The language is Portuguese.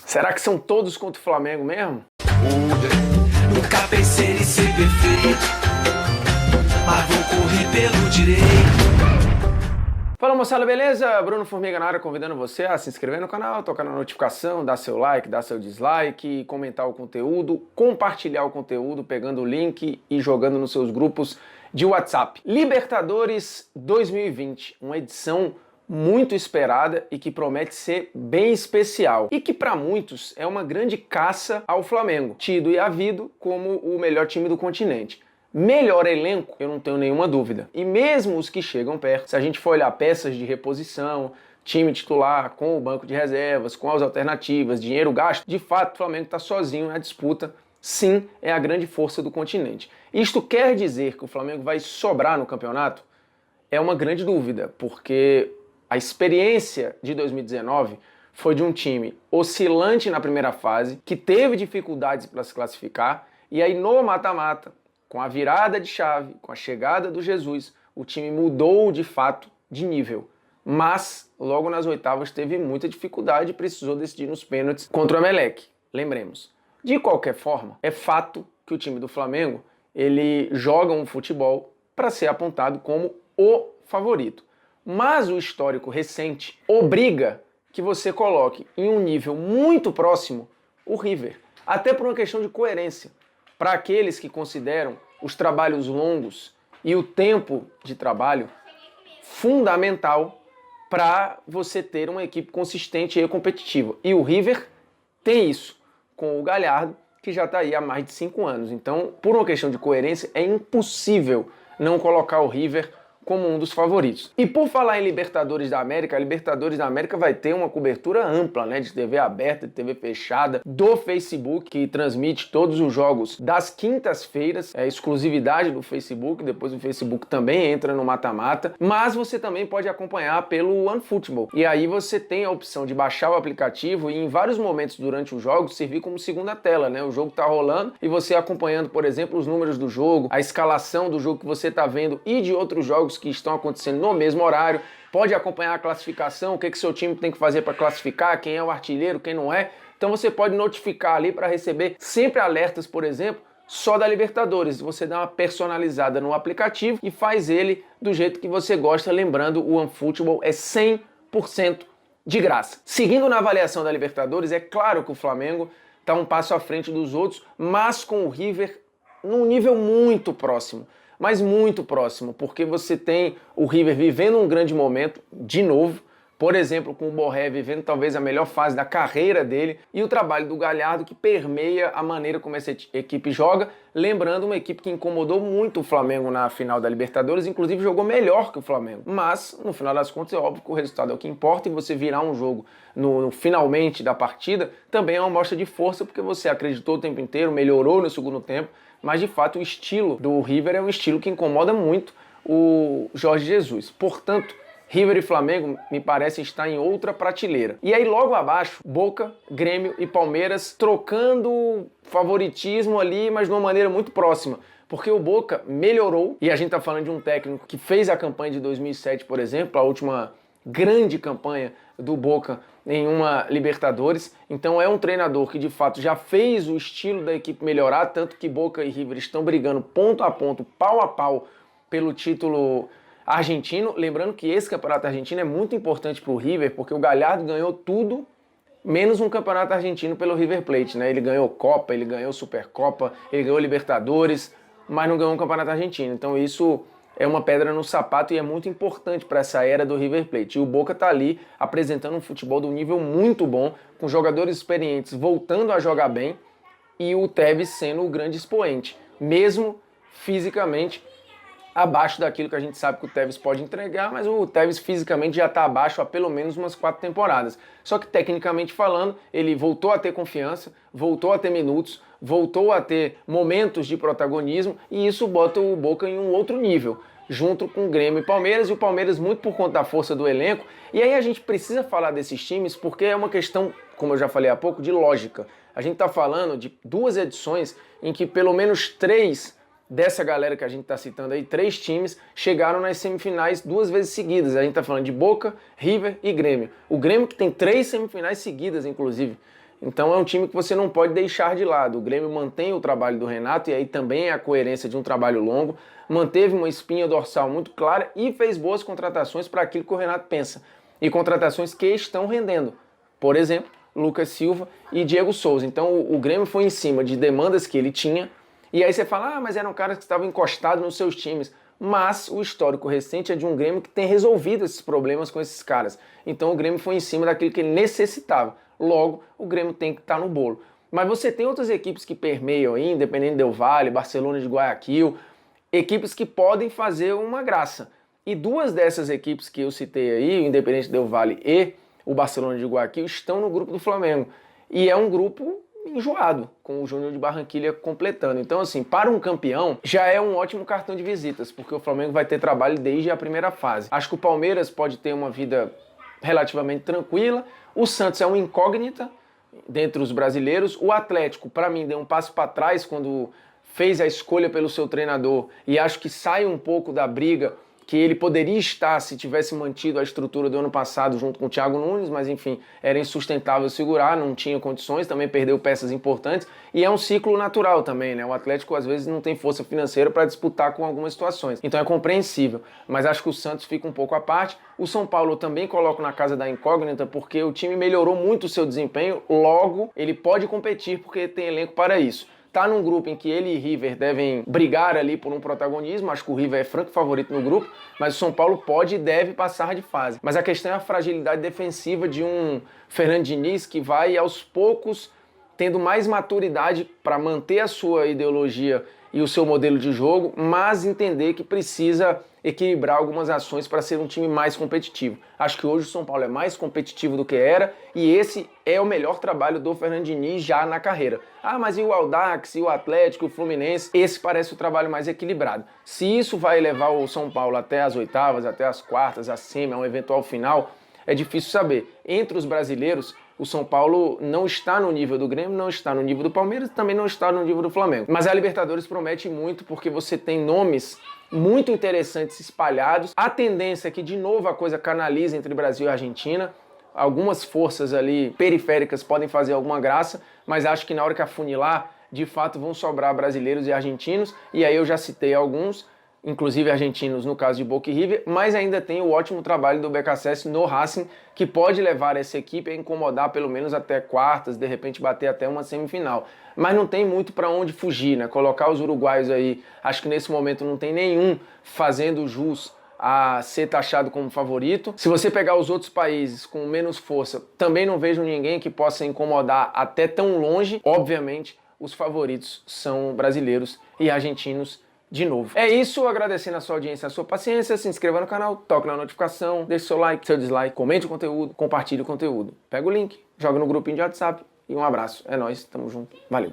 Será que são todos contra o Flamengo mesmo? Nunca pensei em ser perfeito, mas vou correr pelo direito. Fala moçada, beleza? Bruno Formiga na área, convidando você a se inscrever no canal, tocar na notificação, dar seu like, dar seu dislike, comentar o conteúdo, compartilhar o conteúdo, pegando o link e jogando nos seus grupos de WhatsApp. Libertadores 2020, uma edição muito esperada e que promete ser bem especial. E que para muitos é uma grande caça ao Flamengo, tido e havido como o melhor time do continente. Melhor elenco, eu não tenho nenhuma dúvida. E mesmo os que chegam perto, se a gente for olhar peças de reposição, time titular, com o banco de reservas, com as alternativas, dinheiro gasto, de fato o Flamengo está sozinho na disputa. Sim, é a grande força do continente. Isto quer dizer que o Flamengo vai sobrar no campeonato? É uma grande dúvida, porque a experiência de 2019 foi de um time oscilante na primeira fase, que teve dificuldades para se classificar, e aí no mata-mata, com a virada de chave, com a chegada do Jesus, o time mudou de fato de nível. Mas logo nas oitavas teve muita dificuldade e precisou decidir nos pênaltis contra o Emelec. Lembremos. De qualquer forma, é fato que o time do Flamengo ele joga um futebol para ser apontado como o favorito. Mas o histórico recente obriga que você coloque em um nível muito próximo o River. Até por uma questão de coerência. Para aqueles que consideram os trabalhos longos e o tempo de trabalho fundamental para você ter uma equipe consistente e competitiva. E o River tem isso, com o Galhardo, que já está aí há mais de 5 anos. Então, por uma questão de coerência, é impossível não colocar o River como um dos favoritos. E por falar em Libertadores da América, a Libertadores da América vai ter uma cobertura ampla, né, de TV aberta, de TV fechada, do Facebook, que transmite todos os jogos das quintas-feiras, é exclusividade do Facebook, depois o Facebook também entra no mata-mata, mas você também pode acompanhar pelo OneFootball. E aí você tem a opção de baixar o aplicativo e em vários momentos durante o jogo servir como segunda tela, né? O jogo tá rolando e você acompanhando, por exemplo, os números do jogo, a escalação do jogo que você tá vendo e de outros jogos que estão acontecendo no mesmo horário, pode acompanhar a classificação, o que seu time tem que fazer para classificar, quem é o artilheiro, quem não é. Então você pode notificar ali para receber sempre alertas, por exemplo, só da Libertadores. Você dá uma personalizada no aplicativo e faz ele do jeito que você gosta, lembrando, o OneFootball é 100% de graça. Seguindo na avaliação da Libertadores, é claro que o Flamengo está um passo à frente dos outros, mas com o River num nível muito próximo. Mas muito próximo, porque você tem o River vivendo um grande momento, de novo, por exemplo, com o Borré vivendo talvez a melhor fase da carreira dele, e o trabalho do Galhardo que permeia a maneira como essa equipe joga, lembrando uma equipe que incomodou muito o Flamengo na final da Libertadores, inclusive jogou melhor que o Flamengo. Mas, no final das contas, é óbvio que o resultado é o que importa, e você virar um jogo no finalmente da partida também é uma mostra de força, porque você acreditou o tempo inteiro, melhorou no segundo tempo, mas de fato o estilo do River é um estilo que incomoda muito o Jorge Jesus. Portanto, River e Flamengo me parecem estar em outra prateleira. E aí logo abaixo, Boca, Grêmio e Palmeiras trocando favoritismo ali, mas de uma maneira muito próxima. Porque o Boca melhorou, e a gente está falando de um técnico que fez a campanha de 2007, por exemplo, a última grande campanha do Boca em uma Libertadores. Então é um treinador que de fato já fez o estilo da equipe melhorar, tanto que Boca e River estão brigando ponto a ponto, pau a pau, pelo título argentino. Lembrando que esse campeonato argentino é muito importante para o River, porque o Galhardo ganhou tudo menos um campeonato argentino pelo River Plate, né? Ele ganhou Copa, ele ganhou Supercopa, ele ganhou Libertadores, mas não ganhou um campeonato argentino. Então isso é uma pedra no sapato e é muito importante para essa era do River Plate. E o Boca está ali apresentando um futebol de um nível muito bom, com jogadores experientes voltando a jogar bem e o Tevez sendo o grande expoente, mesmo fisicamente abaixo daquilo que a gente sabe que o Tevez pode entregar, mas o Tevez fisicamente já está abaixo há pelo menos umas 4 temporadas. Só que tecnicamente falando, ele voltou a ter confiança, voltou a ter minutos, voltou a ter momentos de protagonismo, e isso bota o Boca em um outro nível, junto com o Grêmio e Palmeiras, e o Palmeiras muito por conta da força do elenco. E aí a gente precisa falar desses times porque é uma questão, como eu já falei há pouco, de lógica. A gente está falando de 2 edições em que pelo menos 3 dessa galera que a gente está citando aí, 3 times chegaram nas semifinais 2 vezes seguidas. A gente está falando de Boca, River e Grêmio. O Grêmio que tem 3 semifinais seguidas, inclusive. Então é um time que você não pode deixar de lado. O Grêmio mantém o trabalho do Renato, e aí também é a coerência de um trabalho longo, manteve uma espinha dorsal muito clara e fez boas contratações para aquilo que o Renato pensa. E contratações que estão rendendo. Por exemplo, Lucas Silva e Diego Souza. Então o Grêmio foi em cima de demandas que ele tinha, e aí você fala, mas eram caras que estavam encostados nos seus times. Mas o histórico recente é de um Grêmio que tem resolvido esses problemas com esses caras. Então o Grêmio foi em cima daquilo que ele necessitava. Logo, o Grêmio tem que estar no bolo. Mas você tem outras equipes que permeiam aí, Independente Del Valle, Barcelona de Guayaquil, equipes que podem fazer uma graça. E duas dessas equipes que eu citei aí, o Independente Del Valle e o Barcelona de Guayaquil, estão no grupo do Flamengo. E é um grupo enjoado, com o Júnior de Barranquilla completando. Então, assim, para um campeão, já é um ótimo cartão de visitas, porque o Flamengo vai ter trabalho desde a primeira fase. Acho que o Palmeiras pode ter uma vida relativamente tranquila. O Santos é uma incógnita dentre os brasileiros. O Atlético, para mim, deu um passo para trás quando fez a escolha pelo seu treinador, e acho que sai um pouco da briga que ele poderia estar se tivesse mantido a estrutura do ano passado junto com o Thiago Nunes, mas enfim, era insustentável segurar, não tinha condições, também perdeu peças importantes, e é um ciclo natural também, né? O Atlético às vezes não tem força financeira para disputar com algumas situações, então é compreensível, mas acho que o Santos fica um pouco à parte. O São Paulo eu também coloco na casa da incógnita, porque o time melhorou muito o seu desempenho, logo ele pode competir porque tem elenco para isso. Tá num grupo em que ele e River devem brigar ali por um protagonismo, acho que o River é franco favorito no grupo, mas o São Paulo pode e deve passar de fase. Mas a questão é a fragilidade defensiva de um Fernando Diniz que vai aos poucos tendo mais maturidade para manter a sua ideologia e o seu modelo de jogo, mas entender que precisa equilibrar algumas ações para ser um time mais competitivo. Acho que hoje o São Paulo é mais competitivo do que era, e esse é o melhor trabalho do Fernando Diniz já na carreira. Mas e o Audax, e o Atlético, e o Fluminense? Esse parece o trabalho mais equilibrado. Se isso vai levar o São Paulo até as oitavas, até as quartas, a semi, a um eventual final, é difícil saber. Entre os brasileiros, o São Paulo não está no nível do Grêmio, não está no nível do Palmeiras, também não está no nível do Flamengo. Mas a Libertadores promete muito, porque você tem nomes muito interessantes espalhados. A tendência é que, de novo, a coisa canalize entre Brasil e Argentina. Algumas forças ali periféricas podem fazer alguma graça, mas acho que na hora que afunilar, de fato vão sobrar brasileiros e argentinos, e aí eu já citei alguns, inclusive argentinos no caso de Boca e River, mas ainda tem o ótimo trabalho do BKSS no Racing, que pode levar essa equipe a incomodar pelo menos até quartas, de repente bater até uma semifinal. Mas não tem muito para onde fugir, né? Colocar os uruguaios aí, acho que nesse momento não tem nenhum fazendo jus a ser taxado como favorito. Se você pegar os outros países com menos força, também não vejo ninguém que possa incomodar até tão longe. Obviamente, os favoritos são brasileiros e argentinos de novo. É isso, agradecendo a sua audiência, a sua paciência, se inscreva no canal, toque na notificação, deixe seu like, seu dislike, comente o conteúdo, compartilhe o conteúdo. Pega o link, joga no grupinho de WhatsApp e um abraço. É nóis, tamo junto, valeu.